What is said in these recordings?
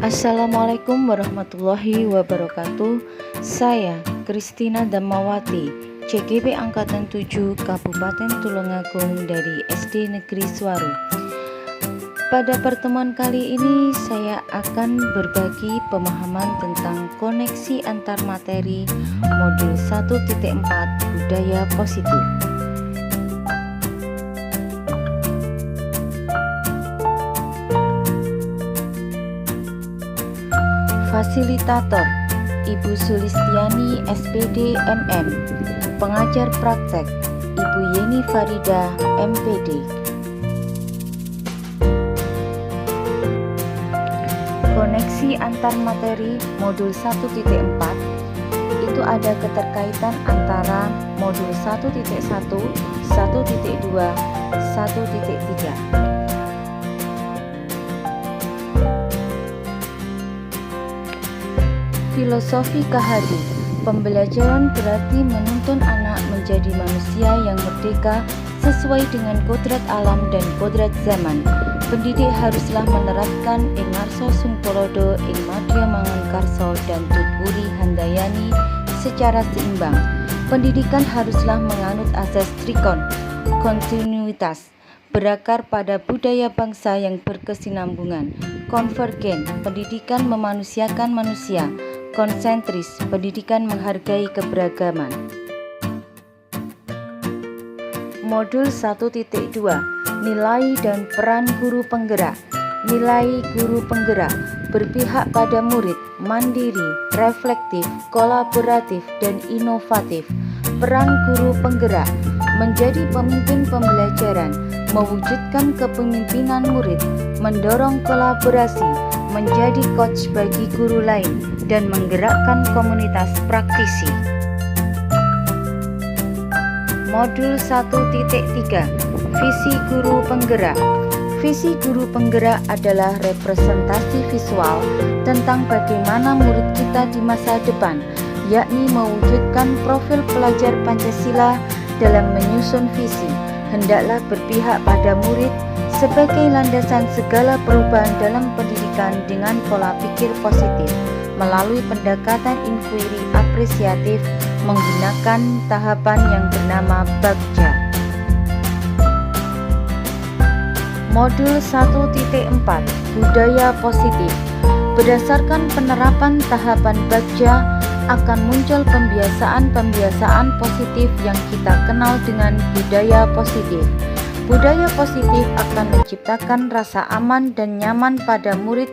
Assalamualaikum warahmatullahi wabarakatuh. Saya Kristina Damawati, CGP Angkatan 7 Kabupaten Tulungagung dari SD Negeri Suwaru. Pada pertemuan kali ini saya akan berbagi pemahaman tentang koneksi antar materi modul 1.4 budaya positif. Fasilitator Ibu Sulistiani SPD MM. Pengajar praktek Ibu Yeni Farida MPD. Koneksi antar materi modul 1.4 itu ada keterkaitan antara modul 1.1, 1.2, 1.3. Filosofi KHD. Pembelajaran berarti menuntun anak menjadi manusia yang merdeka sesuai dengan kodrat alam dan kodrat zaman. Pendidik haruslah menerapkan ing ngarsa sungtolodo ing madya mangunkarso dan tutwuri handayani secara seimbang. Pendidikan haruslah menganut asas trikon, kontinuitas, berakar pada budaya bangsa yang berkesinambungan, konvergen, pendidikan memanusiakan manusia, konsentris, pendidikan menghargai keberagaman. Modul 1.2 Nilai dan peran guru penggerak. Nilai guru penggerak berpihak pada murid, mandiri, reflektif, kolaboratif, dan inovatif. Peran guru penggerak menjadi pemimpin pembelajaran, mewujudkan kepemimpinan murid, mendorong kolaborasi, menjadi coach bagi guru lain, dan menggerakkan komunitas praktisi. Modul 1.3 Visi guru penggerak. Visi guru penggerak adalah representasi visual tentang bagaimana murid kita di masa depan, yakni mewujudkan profil pelajar Pancasila. Dalam menyusun visi, hendaklah berpihak pada murid sebagai landasan segala perubahan dalam pendidikan dengan pola pikir positif melalui pendekatan inquiry apresiatif menggunakan tahapan yang bernama Bagja. Modul 1.4 Budaya Positif. Berdasarkan penerapan tahapan Bagja akan muncul pembiasaan-pembiasaan positif yang kita kenal dengan budaya positif. Budaya positif akan menciptakan rasa aman dan nyaman pada murid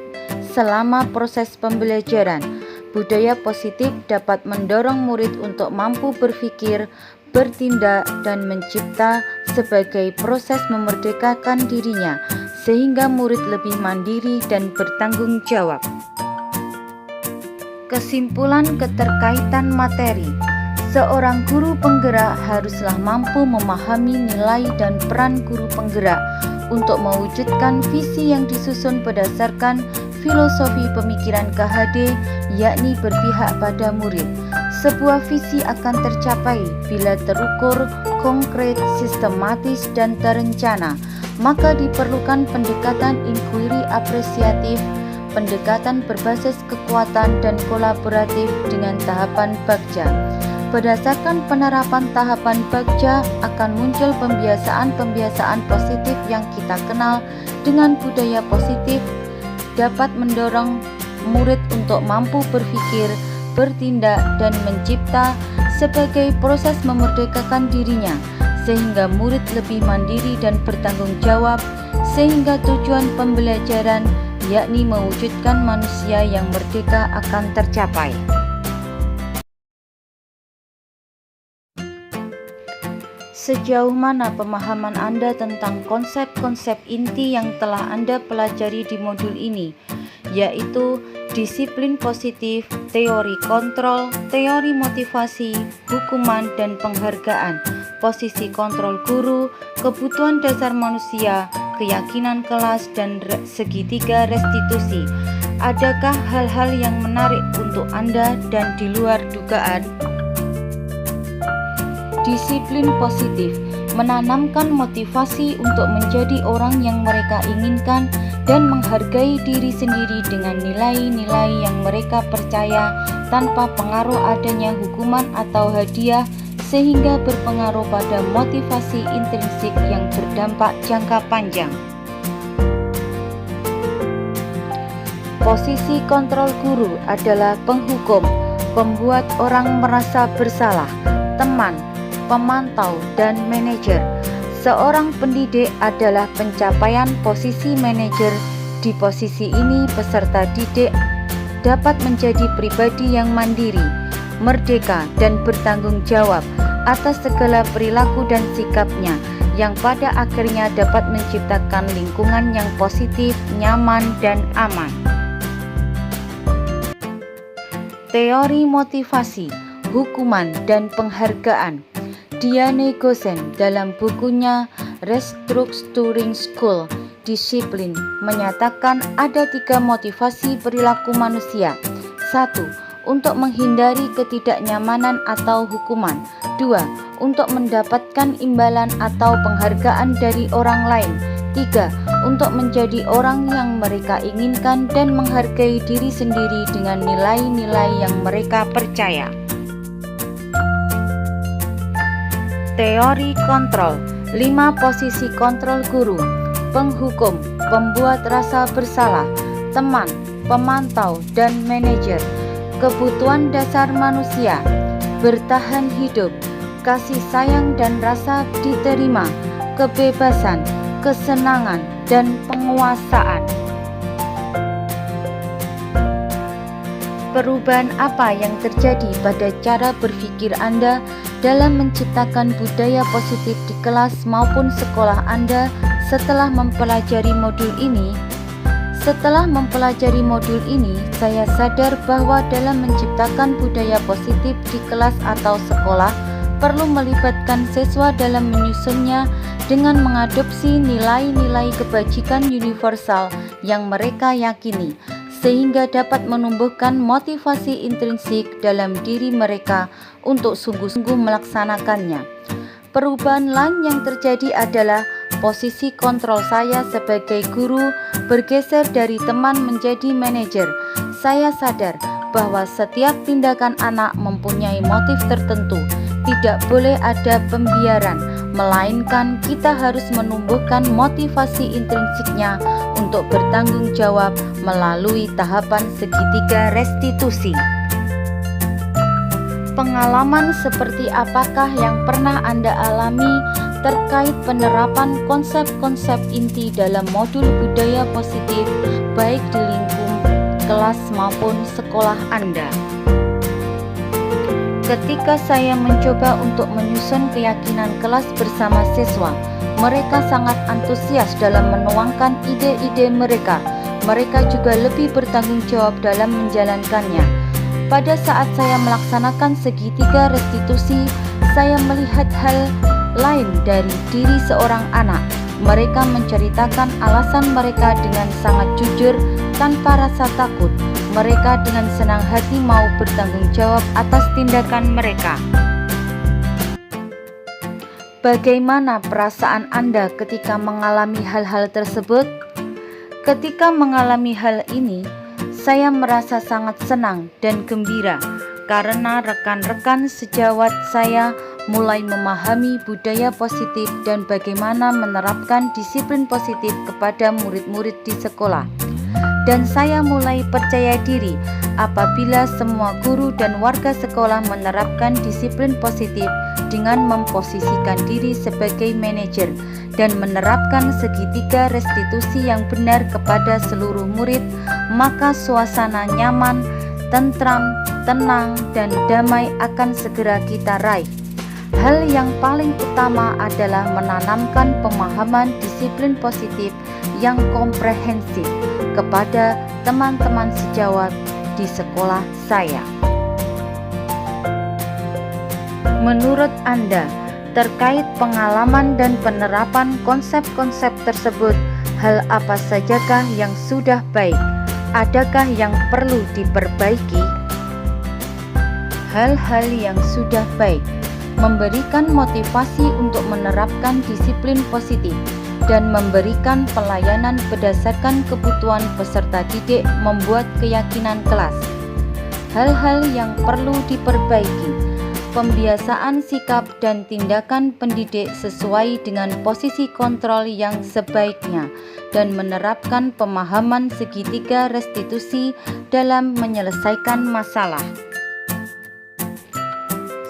selama proses pembelajaran. Budaya positif dapat mendorong murid untuk mampu berpikir, bertindak, dan mencipta sebagai proses memerdekakan dirinya, sehingga murid lebih mandiri dan bertanggung jawab. Kesimpulan keterkaitan materi. Seorang guru penggerak haruslah mampu memahami nilai dan peran guru penggerak untuk mewujudkan visi yang disusun berdasarkan filosofi pemikiran KHD, yakni berpihak pada murid. Sebuah visi akan tercapai bila terukur, konkret, sistematis, dan terencana. Maka diperlukan pendekatan inquiry apresiatif, pendekatan berbasis kekuatan dan kolaboratif dengan tahapan Bagja. Berdasarkan penerapan tahapan Bagja akan muncul pembiasaan-pembiasaan positif yang kita kenal dengan budaya positif, dapat mendorong murid untuk mampu berpikir, bertindak, dan mencipta sebagai proses memerdekakan dirinya, sehingga murid lebih mandiri dan bertanggung jawab, sehingga tujuan pembelajaran yakni mewujudkan manusia yang merdeka akan tercapai. Sejauh mana pemahaman Anda tentang konsep-konsep inti yang telah Anda pelajari di modul ini, yaitu disiplin positif, teori kontrol, teori motivasi, hukuman dan penghargaan, posisi kontrol guru, kebutuhan dasar manusia, keyakinan kelas, dan segitiga restitusi. Adakah hal-hal yang menarik untuk Anda dan di luar dugaan? Disiplin positif menanamkan motivasi untuk menjadi orang yang mereka inginkan dan menghargai diri sendiri dengan nilai-nilai yang mereka percaya tanpa pengaruh adanya hukuman atau hadiah, sehingga berpengaruh pada motivasi intrinsik yang berdampak jangka panjang. Posisi kontrol guru adalah penghukum, pembuat orang merasa bersalah, teman, pemantau, dan manajer. Seorang pendidik adalah pencapaian posisi manajer. Di posisi ini, peserta didik dapat menjadi pribadi yang mandiri, merdeka, dan bertanggung jawab atas segala perilaku dan sikapnya, yang pada akhirnya dapat menciptakan lingkungan yang positif, nyaman, dan aman. Teori motivasi, hukuman, dan penghargaan. Diane Gosen dalam bukunya Restructuring School Discipline menyatakan ada 3 motivasi perilaku manusia. 1. Untuk menghindari ketidaknyamanan atau hukuman. 2. Untuk mendapatkan imbalan atau penghargaan dari orang lain. 3. Untuk menjadi orang yang mereka inginkan dan menghargai diri sendiri dengan nilai-nilai yang mereka percaya. Teori kontrol, 5 posisi kontrol guru, penghukum, pembuat rasa bersalah, teman, pemantau, dan manajer. Kebutuhan dasar manusia, bertahan hidup, kasih sayang dan rasa diterima, kebebasan, kesenangan, dan penguasaan. Perubahan apa yang terjadi pada cara berpikir Anda dalam menciptakan budaya positif di kelas maupun sekolah Anda setelah mempelajari modul ini? Setelah mempelajari modul ini, saya sadar bahwa dalam menciptakan budaya positif di kelas atau sekolah perlu melibatkan siswa dalam menyusunnya dengan mengadopsi nilai-nilai kebajikan universal yang mereka yakini, sehingga dapat menumbuhkan motivasi intrinsik dalam diri mereka untuk sungguh-sungguh melaksanakannya. Perubahan lain yang terjadi adalah posisi kontrol saya sebagai guru bergeser dari teman menjadi manajer. Saya sadar bahwa setiap tindakan anak mempunyai motif tertentu. Tidak boleh ada pembiaran, melainkan kita harus menumbuhkan motivasi intrinsiknya untuk bertanggung jawab melalui tahapan segitiga restitusi. Pengalaman seperti apakah yang pernah Anda alami terkait penerapan konsep-konsep inti dalam modul budaya positif baik di lingkup kelas maupun sekolah Anda? Ketika saya mencoba untuk menyusun keyakinan kelas bersama siswa, mereka sangat antusias dalam menuangkan ide-ide mereka. Mereka juga lebih bertanggung jawab dalam menjalankannya. Pada saat saya melaksanakan segitiga restitusi, saya melihat hal lain dari diri seorang anak. Mereka menceritakan alasan mereka dengan sangat jujur, tanpa rasa takut. Mereka dengan senang hati mau bertanggung jawab atas tindakan mereka. Bagaimana perasaan Anda ketika mengalami hal-hal tersebut? Ketika mengalami hal ini, saya merasa sangat senang dan gembira karena rekan-rekan sejawat saya mulai memahami budaya positif dan bagaimana menerapkan disiplin positif kepada murid-murid di sekolah. Dan saya mulai percaya diri apabila semua guru dan warga sekolah menerapkan disiplin positif dengan memposisikan diri sebagai manajer dan menerapkan segitiga restitusi yang benar kepada seluruh murid, maka suasana nyaman, tentram, tenang, dan damai akan segera kita raih. Hal yang paling utama adalah menanamkan pemahaman disiplin positif yang komprehensif kepada teman-teman sejawat di sekolah saya. Menurut Anda, terkait pengalaman dan penerapan konsep-konsep tersebut, hal apa sajakah yang sudah baik? Adakah yang perlu diperbaiki? Hal-hal yang sudah baik. memberikan motivasi untuk menerapkan disiplin positif, dan memberikan pelayanan berdasarkan kebutuhan peserta didik membuat keyakinan kelas. Hal-hal yang perlu diperbaiki: pembiasaan sikap dan tindakan pendidik sesuai dengan posisi kontrol yang sebaiknya, dan menerapkan pemahaman segitiga restitusi dalam menyelesaikan masalah.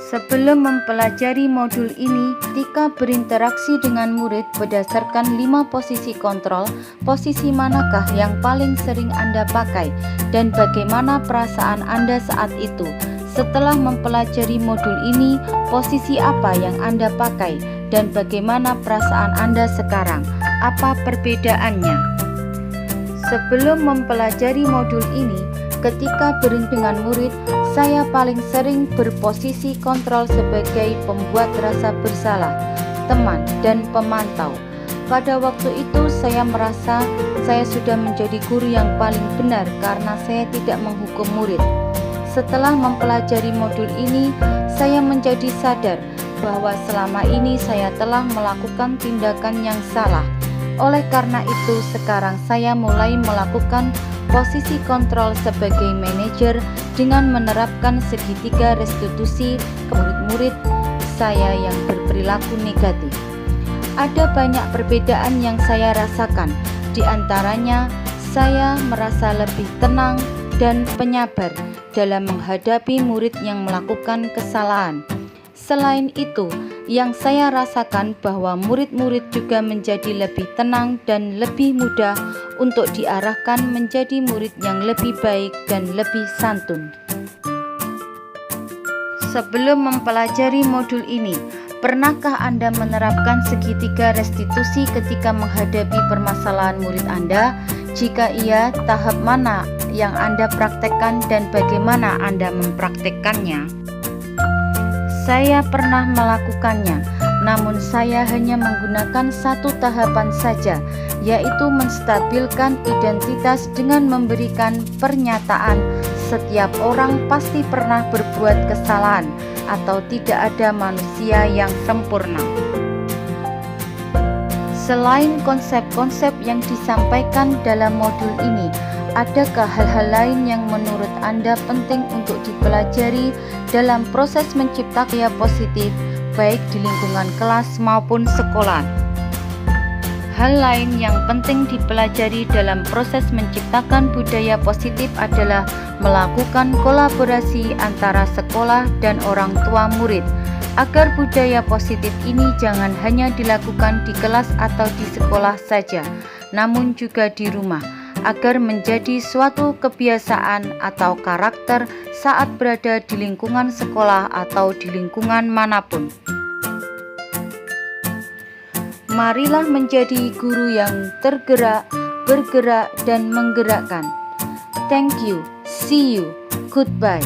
Sebelum mempelajari modul ini, ketika berinteraksi dengan murid berdasarkan 5 posisi kontrol, posisi manakah yang paling sering Anda pakai dan bagaimana perasaan Anda saat itu? Setelah mempelajari modul ini, posisi apa yang Anda pakai dan bagaimana perasaan Anda sekarang? Apa perbedaannya? Sebelum mempelajari modul ini, ketika dengan murid, saya paling sering berposisi kontrol sebagai pembuat rasa bersalah, teman, dan pemantau. Pada waktu itu saya merasa saya sudah menjadi guru yang paling benar karena saya tidak menghukum murid. Setelah mempelajari modul ini, saya menjadi sadar bahwa selama ini saya telah melakukan tindakan yang salah. Oleh karena itu, sekarang saya mulai melakukan posisi kontrol sebagai manajer dengan menerapkan segitiga restitusi ke murid-murid saya yang berperilaku negatif. Ada banyak perbedaan yang saya rasakan, di antaranya saya merasa lebih tenang dan penyabar dalam menghadapi murid yang melakukan kesalahan. Selain itu, yang saya rasakan bahwa murid-murid juga menjadi lebih tenang dan lebih mudah untuk diarahkan menjadi murid yang lebih baik dan lebih santun. Sebelum mempelajari modul ini, pernahkah Anda menerapkan segitiga restitusi ketika menghadapi permasalahan murid Anda? Jika iya, tahap mana yang Anda praktekkan dan bagaimana Anda mempraktekkannya? Saya pernah melakukannya, namun saya hanya menggunakan satu tahapan saja, yaitu menstabilkan identitas dengan memberikan pernyataan setiap orang pasti pernah berbuat kesalahan atau tidak ada manusia yang sempurna. Selain konsep-konsep yang disampaikan dalam modul ini, adakah hal-hal lain yang menurut Anda penting untuk dipelajari dalam proses menciptakan budaya positif, baik di lingkungan kelas maupun sekolah? Hal lain yang penting dipelajari dalam proses menciptakan budaya positif adalah melakukan kolaborasi antara sekolah dan orang tua murid, agar budaya positif ini jangan hanya dilakukan di kelas atau di sekolah saja, namun juga di rumah, agar menjadi suatu kebiasaan atau karakter saat berada di lingkungan sekolah atau di lingkungan manapun. Marilah menjadi guru yang tergerak, bergerak, dan menggerakkan. Thank you. See you. Goodbye.